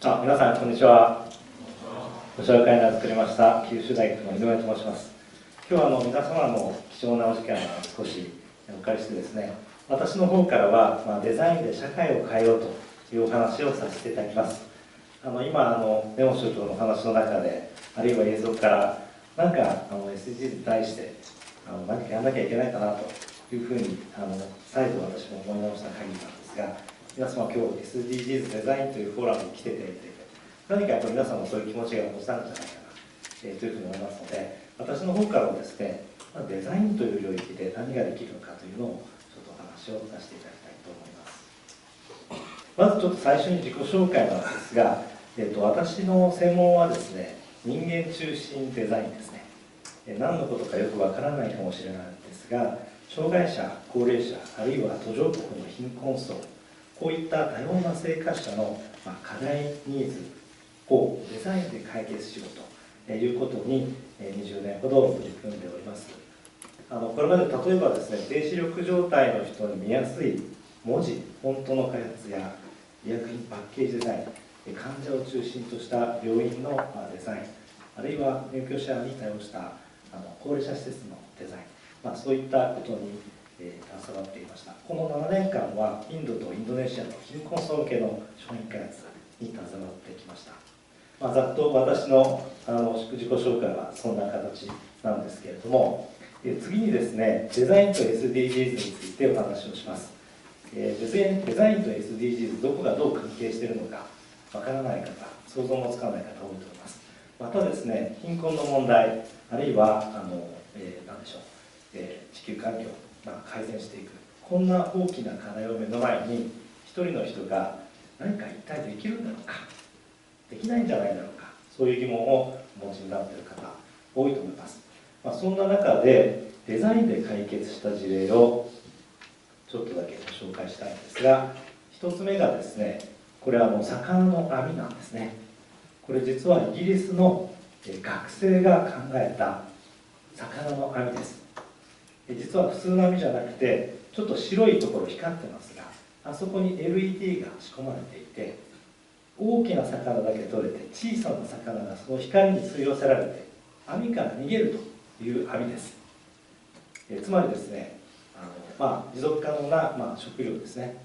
皆さんこんにちは。ご紹介に作りました九州大学の井上と申します。今日は皆様の貴重なお時間を少しお借りしてですね、私の方からはデザインで社会を変えようというお話をさせていただきます。今根本所長の話の中で、あるいは映像からなんかSDGs に対して何かやらなきゃいけないかなというふうに再度私も思い直した限りなんですが、皆様今日 SDGs デザインというフォーラムに来ていただいて、何かやっぱり皆さんもそういう気持ちがお持ちなんじゃないかな、というふうに思いますので、私の方からもですね、デザインという領域で何ができるのかというのをちょっとお話をさせていただきたいと思います。まずちょっと最初に自己紹介なんですが、私の専門はですね、人間中心デザインですね。何のことかよくわからないかもしれないんですが、障害者、高齢者、あるいは途上国の貧困層、こういった多様な生活者の課題ニーズをデザインで解決しようということに20年ほど取り組んでおります。これまで例えばですね、低視力状態の人に見やすい文字、フォントの開発や医薬品パッケージデザイン、患者を中心とした病院のデザイン、あるいは入居者に対応した高齢者施設のデザイン、そういったことに携わっていました。この7年間はインドとインドネシアの貧困層向けの商品開発に携わってきました。ざっと私の自己紹介はそんな形なんですけれども、次にですね、デザインと SDGs についてお話をします。デザインと SDGs どこがどう関係しているのかわからない方、想像もつかない方多いと思います。またですね、貧困の問題、あるいは何でしょう、地球環境改善していく、こんな大きな課題を目の前に一人の人が何か一体できるんだろうか、できないんじゃないだろうか、そういう疑問をお持ちになっている方多いと思います。そんな中でデザインで解決した事例をちょっとだけご紹介したいんですが、一つ目がですね、これは魚の網なんですね。これ実はイギリスの学生が考えた魚の網です。実は普通の網じゃなくて、ちょっと白いところ光ってますが、あそこに LED が仕込まれていて、大きな魚だけ取れて小さな魚がその光に吸い寄せられて網から逃げるという網です。つまりですね、持続可能な食料ですね、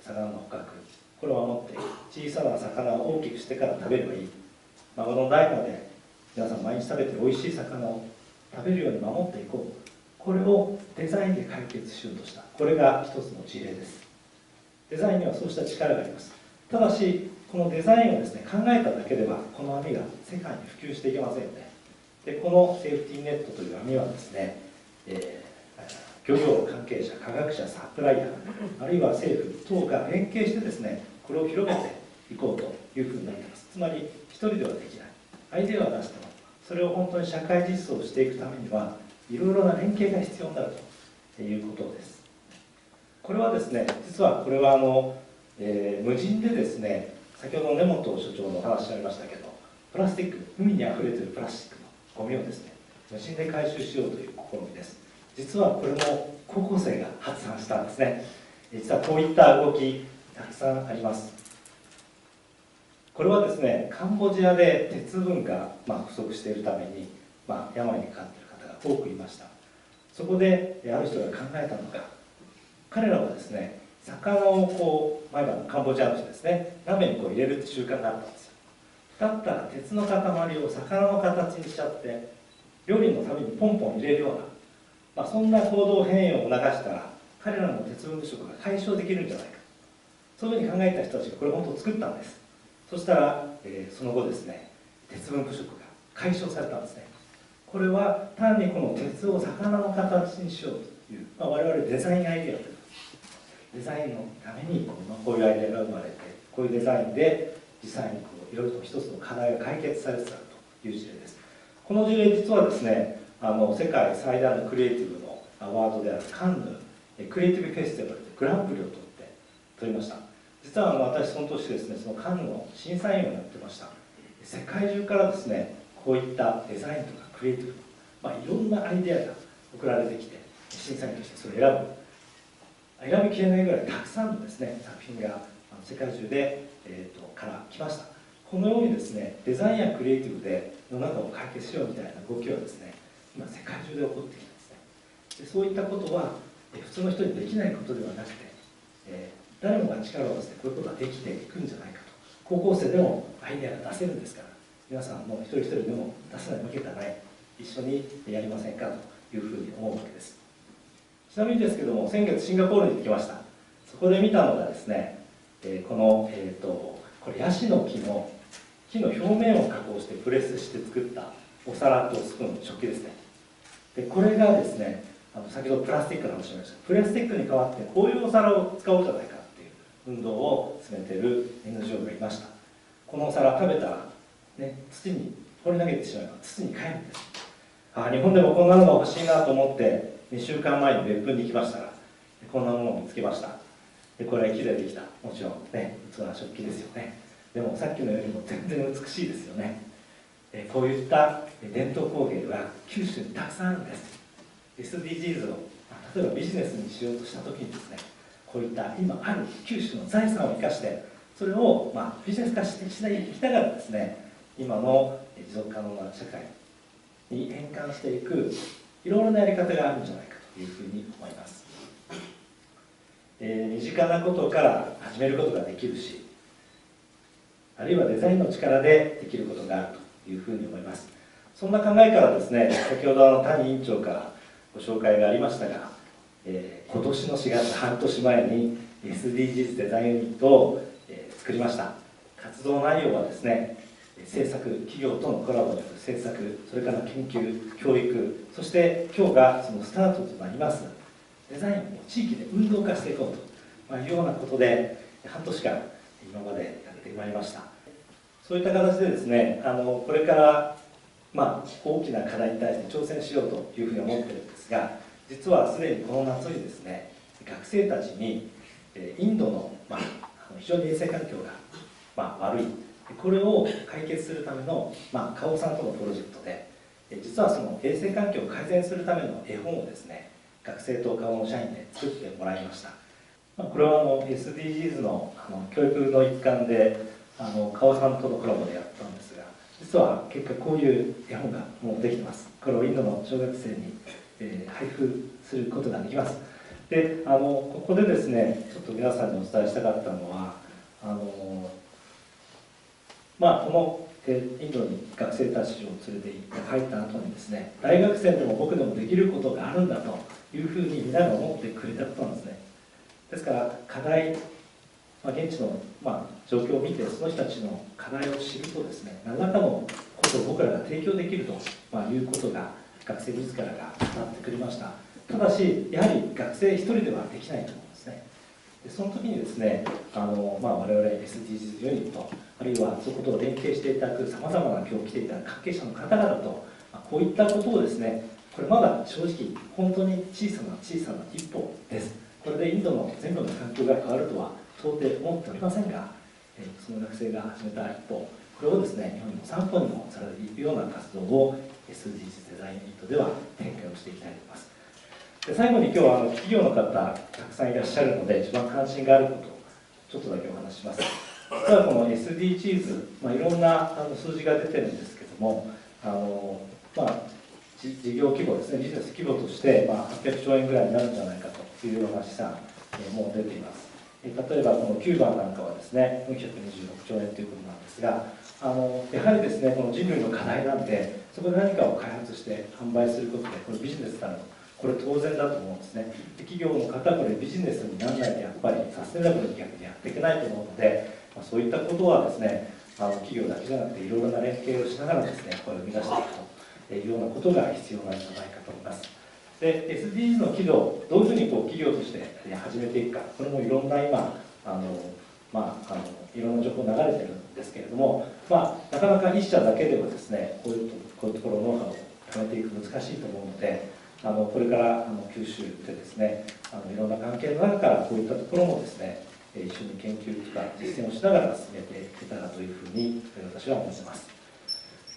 魚の捕獲、これを守って小さな魚を大きくしてから食べればいい、この代まで皆さん毎日食べて美味しい魚を食べるように守っていこう、これをデザインで解決しようとした、これが一つの事例です。デザインにはそうした力があります。ただしこのデザインをですね、考えただけではこの網が世界に普及していけませんよね。でこのセーフティーネットという網はですね、漁業関係者、科学者、サプライヤー、あるいは政府等が連携してですね、これを広げていこうというふうになっています。つまり一人ではできない、アイデアは出してもそれを本当に社会実装していくためにはいろいろな連携が必要になるということです。これはですね、実はこれは無人でですね、先ほど根本所長のお話ありましたけど、プラスチック、海にあふれているプラスチックのゴミをですね、無人で回収しようという試みです。実はこれも高校生が発案したんですね。実はこういった動きたくさんあります。これはですね、カンボジアで鉄分が不足しているために、病にかかっている方が多くいました。そこである人が考えたのが、彼らはですね、魚を毎晩カンボジアの人ですね、鍋に入れる習慣があったんですよ。だったら鉄の塊を魚の形にしちゃって料理のためにポンポン入れるような、そんな行動変容を促したら彼らの鉄分不足が解消できるんじゃないか、そういうふうに考えた人たちがこれ本当作ったんです。そしたら、その後ですね、鉄分不足が解消されたんですね。これは単にこの鉄を魚の形にしようという、我々デザインアイデアという、デザインのためにこういうアイデアが生まれて、こういうデザインで実際にいろいろと一つの課題が解決されてたという事例です。この事例実はですね、世界最大のクリエイティブのアワードであるカンヌクリエイティブフェスティバルでグランプリを取りました。実は私その年ですね、そのカンヌの審査員をやってました。世界中からですね、こういったデザインとかクリエイティブ、いろんなアイデアが送られてきて、審査員としてそれを選びきれないぐらいたくさんのですね、作品が世界中でから来ました。このようにですね、デザインやクリエイティブで世の中を解決しようみたいな動きはですね、今世界中で起こってきてますね。でそういったことは普通の人にできないことではなくて、誰もが力を合わせてこういうことができていくんじゃないかと。高校生でもアイデアが出せるんですから、皆さんも一人一人でも出せないわけがない、一緒にやりませんかというふうに思うわけです。ちなみにですけども、先月シンガポールに行ってきました。そこで見たのがですね、これヤシの木の表面を加工してプレスして作ったお皿とスプーン、食器ですね。でこれがですね、先ほどプラスチックの話をしました。プラスチックに代わってこういうお皿を使おうじゃないかっていう運動を進めている NGO がいました。このお皿食べたら、ね、土に放り投げてしまえば土に帰るんです。日本でもこんなのが欲しいなと思って2週間前に別府に行きましたら、こんなものを見つけました。でこれは木でできた、もちろんね、器、食器ですよね。でもさっきのよりも全然美しいですよね。こういった伝統工芸は九州にたくさんあるんです。SDGs を例えばビジネスにしようとした時にですね、こういった今ある九州の財産を生かしてそれをビジネス化していきながらですね、今の持続可能な社会に変換していくいろいろなやり方があるんじゃないかというふうに思います。身近なことから始めることができるし、あるいはデザインの力でできることがあるというふうに思います。そんな考えからですね、先ほど谷委員長からご紹介がありましたが、今年の4月、半年前に SDGs デザインユニットを、作りました。活動内容はですね、政策、企業とのコラボによる政策、それから研究、教育、そして今日がそのスタートとなりますデザインを地域で運動化していこうというようなことで半年間今までやってまいりました。そういった形でですね、これから大きな課題に対して挑戦しようというふうに思っているんですが、実はすでにこの夏にですね、学生たちにインドの、非常に衛生環境が、悪い、これを解決するための、花王さんとのプロジェクトで、実はその衛生環境を改善するための絵本をですね、学生と花王の社員で作ってもらいました。これはSDGs の教育の一環で花王さんとのコラボでやったんですが、実は結果こういう絵本がもうできてます。これをインドの小学生に、配布することができます。でここでですね、ちょっと皆さんにお伝えしたかったのはこのインドに学生たちを連れて行って帰った後にですね、大学生でも僕でもできることがあるんだというふうに皆が思ってくれたことなんですね。ですから課題、現地の状況を見てその人たちの課題を知るとですね、何らかのことを僕らが提供できるということが学生自らが伝ってくれました。ただしやはり学生一人ではできないと思うんですね。でその時にですね、我々 SDGs ユニット、あるいはそういうことを連携していただくさまざまな今日来ていただく関係者の方々と、こういったことをですね、これまだ正直本当に小さな一歩です。これでインドの全部の環境が変わるとは到底思っておりませんが、その学生が始めた一歩、これをですね、日本にも3本にもされていくような活動を SDGs デザインユニットでは展開をしていきたいと思います。で最後に今日は企業の方たくさんいらっしゃるので、一番関心があることをちょっとだけお話しします。実はこの SDGs、いろんな数字が出てるんですけども、事業規模ですね、ビジネス規模として800兆円ぐらいになるんじゃないかというような試算も出ています。例えばこのキューバなんかはですね、426兆円ということなんですが、やはりですね、この人類の課題なんで、そこで何かを開発して販売することで、これビジネスなの、これ当然だと思うんですね。企業の方はこれビジネスにならないとやっぱりサステナブルに逆にやっていけないと思うので、そういったことはですね、企業だけじゃなくていろいろな連携をしながらですね、これを生み出していくというようなことが必要なんじゃないかと思います。で SDGs の軌道、どういうふうに企業として始めていくか、これもいろんな今いろんな情報流れてるんですけれども、なかなか一社だけではですね、こういうところのノウハウを貯めていく難しいと思うので、これから九州でですね、いろんな関係の中からこういったところもですね、一緒に研究とか実践をしながら進めていけたらというふうに私は思ってます。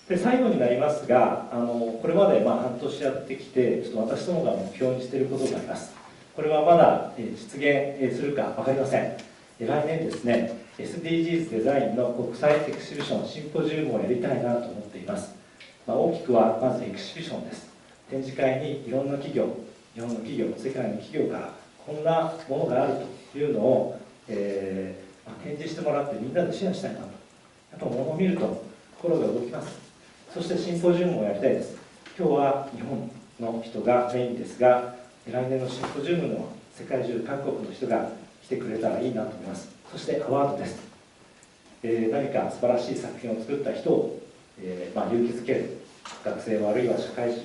で最後になりますが、これまで半年やってきて、ちょっと私どもが目標にしていることがあります。これはまだ実現するか分かりません。来年ですね、SDGs デザインの国際エクシビションシンポジウムをやりたいなと思っています。大きくはまずエクシビションです。展示会にいろんな企業、日本の企業、世界の企業からこんなものがあるというのを、展示してもらってみんなでシェアしたいなと。やっぱ物を見ると心が動きます。そしてシンポジウムをやりたいです。今日は日本の人がメインですが、来年のシンポジウムの世界中各国の人が来てくれたらいいなと思います。そしてアワードです。何か素晴らしい作品を作った人を、勇気づける、学生あるいは社会人、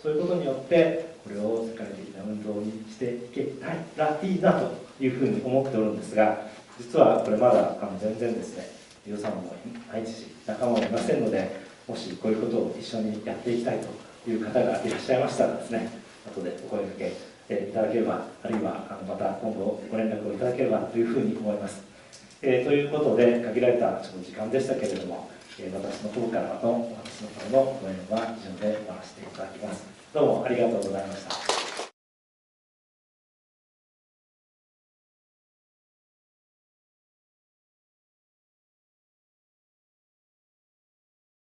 そういうことによってこれを世界的な運動にしていけたらいいなというふうに思っておるんですが、実はこれまだ全然ですね、予算も毎日仲間もいませんので、もしこういうことを一緒にやっていきたいという方がいらっしゃいましたらですね、後でお声掛けいただければ、あるいはまた今後ご連絡をいただければというふうに思います。ということで、限られた時間でしたけれども、私の方からのご縁は以上で終わらせていただきます。どうもありがとうございました。